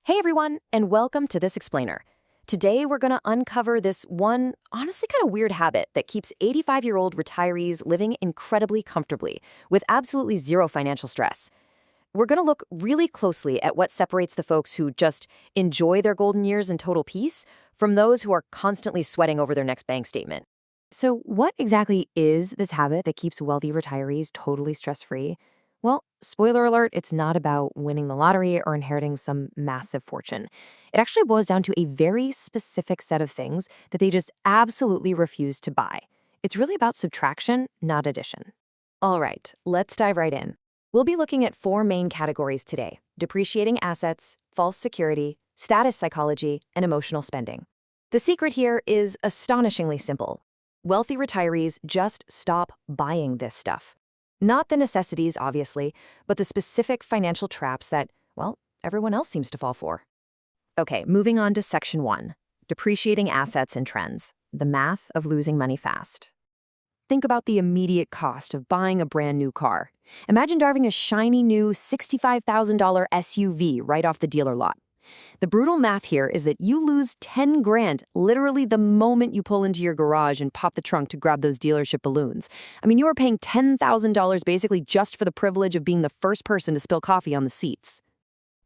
Hey everyone, and welcome to This Explainer. Today we're going to uncover this one, honestly kind of weird habit that keeps 85-year-old retirees living incredibly comfortably, with absolutely zero financial stress. We're going to look really closely at what separates the folks who just enjoy their golden years in total peace from those who are constantly sweating over their next bank statement. So what exactly is this habit that keeps wealthy retirees totally stress-free? Well, spoiler alert, it's not about winning the lottery or inheriting some massive fortune. It actually boils down to a very specific set of things that they just absolutely refuse to buy. It's really about subtraction, not addition. All right, let's dive right in. We'll be looking at four main categories today: depreciating assets, false security, status psychology, and emotional spending. The secret here is astonishingly simple. Wealthy retirees just stop buying this stuff. Not the necessities, obviously, but the specific financial traps that, well, everyone else seems to fall for. Okay, moving on to section 1, depreciating assets and trends, the math of losing money fast. Think about the immediate cost of buying a brand new car. Imagine driving a shiny new $65,000 SUV right off the dealer lot. The brutal math here is that you lose 10 grand literally the moment you pull into your garage and pop the trunk to grab those dealership balloons. I mean, you are paying $10,000 basically just for the privilege of being the first person to spill coffee on the seats.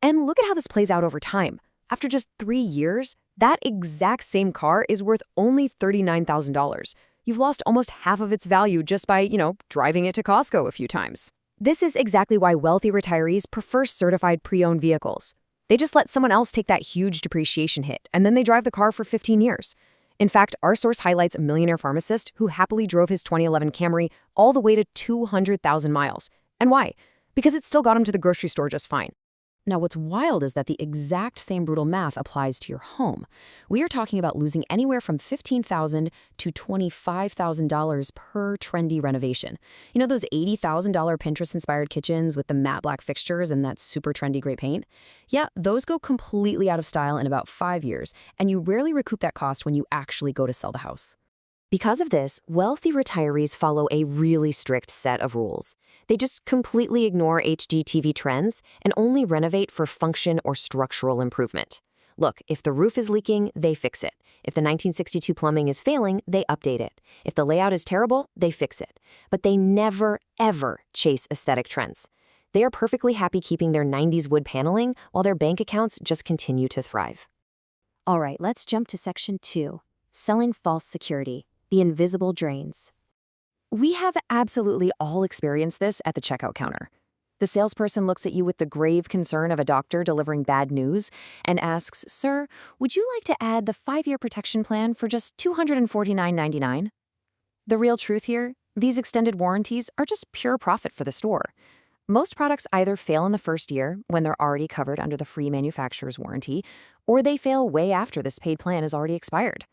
And look at how this plays out over time. After just 3 years, that exact same car is worth only $39,000. You've lost almost half of its value just by, driving it to Costco a few times. This is exactly why wealthy retirees prefer certified pre-owned vehicles. They just let someone else take that huge depreciation hit, and then they drive the car for 15 years. In fact, our source highlights a millionaire pharmacist who happily drove his 2011 Camry all the way to 200,000 miles. And why? Because it still got him to the grocery store just fine. Now, what's wild is that the exact same brutal math applies to your home. We are talking about losing anywhere from $15,000 to $25,000 per trendy renovation. You know those $80,000 Pinterest-inspired kitchens with the matte black fixtures and that super trendy gray paint? Yeah, those go completely out of style in about 5 years, and you rarely recoup that cost when you actually go to sell the house. Because of this, wealthy retirees follow a really strict set of rules. They just completely ignore HGTV trends and only renovate for function or structural improvement. Look, if the roof is leaking, they fix it. If the 1962 plumbing is failing, they update it. If the layout is terrible, they fix it. But they never, ever chase aesthetic trends. They are perfectly happy keeping their 90s wood paneling while their bank accounts just continue to thrive. All right, let's jump to section 2, selling false security. The invisible drains. We have absolutely all experienced this at the checkout counter. The salesperson looks at you with the grave concern of a doctor delivering bad news and asks, "Sir, would you like to add the 5-year protection plan for just $249.99? The real truth here, these extended warranties are just pure profit for the store. Most products either fail in the first year, when they're already covered under the free manufacturer's warranty, or they fail way after this paid plan is already expired.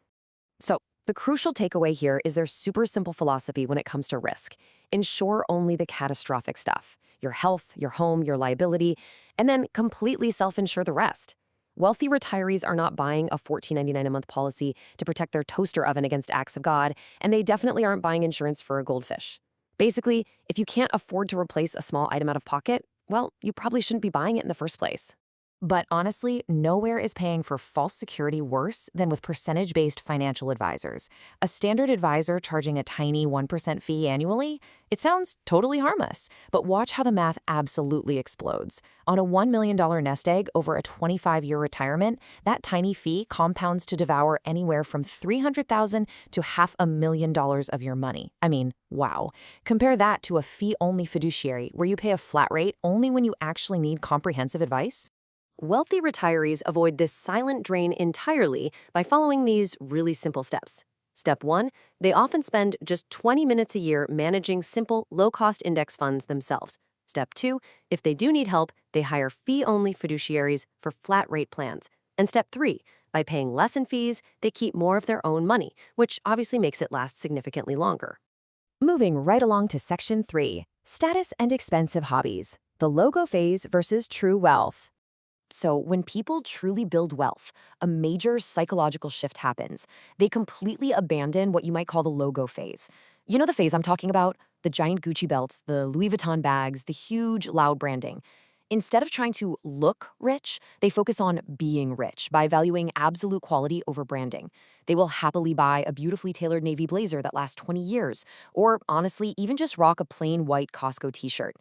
So, the crucial takeaway here is their super simple philosophy when it comes to risk. Insure only the catastrophic stuff: your health, your home, your liability, and then completely self-insure the rest. Wealthy retirees are not buying a $14.99 a month policy to protect their toaster oven against acts of God, and they definitely aren't buying insurance for a goldfish. Basically, if you can't afford to replace a small item out of pocket, well, you probably shouldn't be buying it in the first place. But honestly, nowhere is paying for false security worse than with percentage-based financial advisors. A standard advisor charging a tiny 1% fee annually? It sounds totally harmless, but watch how the math absolutely explodes. On a $1 million nest egg over a 25-year retirement, that tiny fee compounds to devour anywhere from $300,000 to $500,000 of your money. I mean, wow. Compare that to a fee-only fiduciary where you pay a flat rate only when you actually need comprehensive advice. Wealthy retirees avoid this silent drain entirely by following these really simple steps. Step 1, they often spend just 20 minutes a year managing simple, low-cost index funds themselves. Step 2, if they do need help, they hire fee-only fiduciaries for flat-rate plans. And step 3, by paying less in fees, they keep more of their own money, which obviously makes it last significantly longer. Moving right along to section 3, status and expensive hobbies, the logo phase versus true wealth. So when people truly build wealth, a major psychological shift happens. They completely abandon what you might call the logo phase. You know the phase I'm talking about? The giant Gucci belts, the Louis Vuitton bags, the huge, loud branding. Instead of trying to look rich, they focus on being rich by valuing absolute quality over branding. They will happily buy a beautifully tailored navy blazer that lasts 20 years, or honestly, even just rock a plain white Costco t-shirt.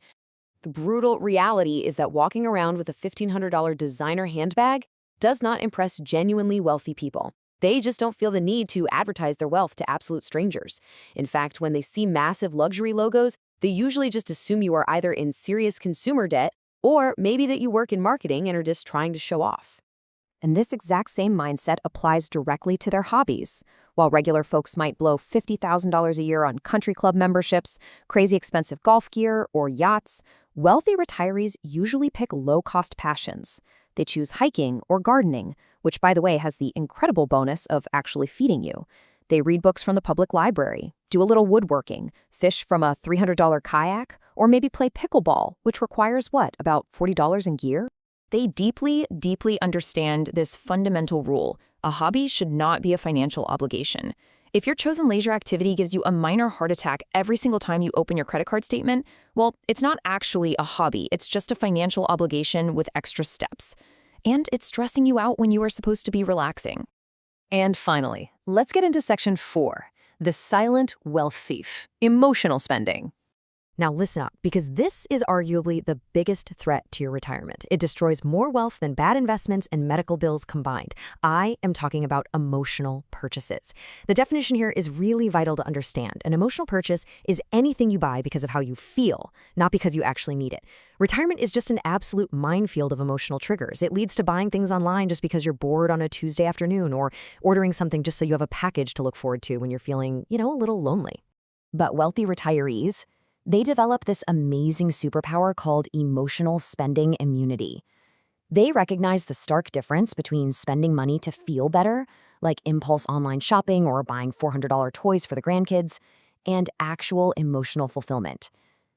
The brutal reality is that walking around with a $1,500 designer handbag does not impress genuinely wealthy people. They just don't feel the need to advertise their wealth to absolute strangers. In fact, when they see massive luxury logos, they usually just assume you are either in serious consumer debt or maybe that you work in marketing and are just trying to show off. And this exact same mindset applies directly to their hobbies. While regular folks might blow $50,000 a year on country club memberships, crazy expensive golf gear, or yachts, wealthy retirees usually pick low-cost passions. They choose hiking or gardening, which, by the way, has the incredible bonus of actually feeding you. They read books from the public library, do a little woodworking, fish from a $300 kayak, or maybe play pickleball, which requires what, about $40 in gear? They deeply, deeply understand this fundamental rule. A hobby should not be a financial obligation. If your chosen leisure activity gives you a minor heart attack every single time you open your credit card statement, well, it's not actually a hobby. It's just a financial obligation with extra steps. And it's stressing you out when you are supposed to be relaxing. And finally, let's get into section 4, the silent wealth thief, emotional spending. Now listen up, because this is arguably the biggest threat to your retirement. It destroys more wealth than bad investments and medical bills combined. I am talking about emotional purchases. The definition here is really vital to understand. An emotional purchase is anything you buy because of how you feel, not because you actually need it. Retirement is just an absolute minefield of emotional triggers. It leads to buying things online just because you're bored on a Tuesday afternoon, or ordering something just so you have a package to look forward to when you're feeling, a little lonely. But wealthy retirees, they develop this amazing superpower called emotional spending immunity. They recognize the stark difference between spending money to feel better, like impulse online shopping or buying $400 toys for the grandkids, and actual emotional fulfillment.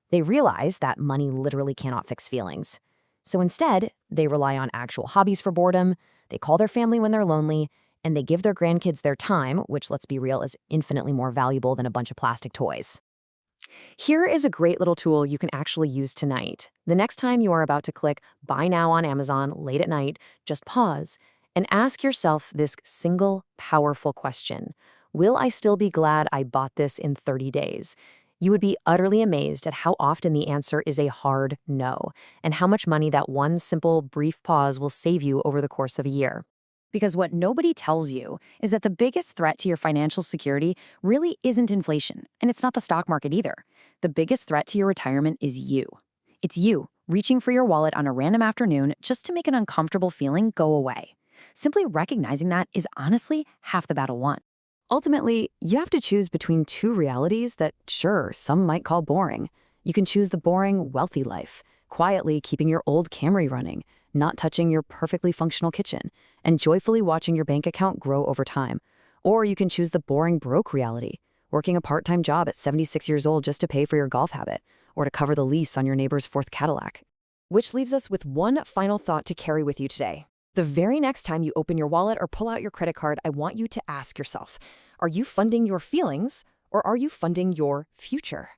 They realize that money literally cannot fix feelings. So instead, they rely on actual hobbies for boredom, they call their family when they're lonely, and they give their grandkids their time, which, let's be real, is infinitely more valuable than a bunch of plastic toys. Here is a great little tool you can actually use tonight. The next time you are about to click Buy Now on Amazon late at night, just pause and ask yourself this single, powerful question. Will I still be glad I bought this in 30 days? You would be utterly amazed at how often the answer is a hard no, and how much money that one simple, brief pause will save you over the course of a year. Because what nobody tells you is that the biggest threat to your financial security really isn't inflation, and it's not the stock market either. The biggest threat to your retirement is you. It's you reaching for your wallet on a random afternoon just to make an uncomfortable feeling go away. Simply recognizing that is honestly half the battle won. Ultimately, you have to choose between two realities that, sure, some might call boring. You can choose the boring, wealthy life, quietly keeping your old Camry running, not touching your perfectly functional kitchen, and joyfully watching your bank account grow over time. Or you can choose the boring broke reality, working a part-time job at 76 years old just to pay for your golf habit, or to cover the lease on your neighbor's fourth Cadillac. Which leaves us with one final thought to carry with you today. The very next time you open your wallet or pull out your credit card, I want you to ask yourself, are you funding your feelings or are you funding your future?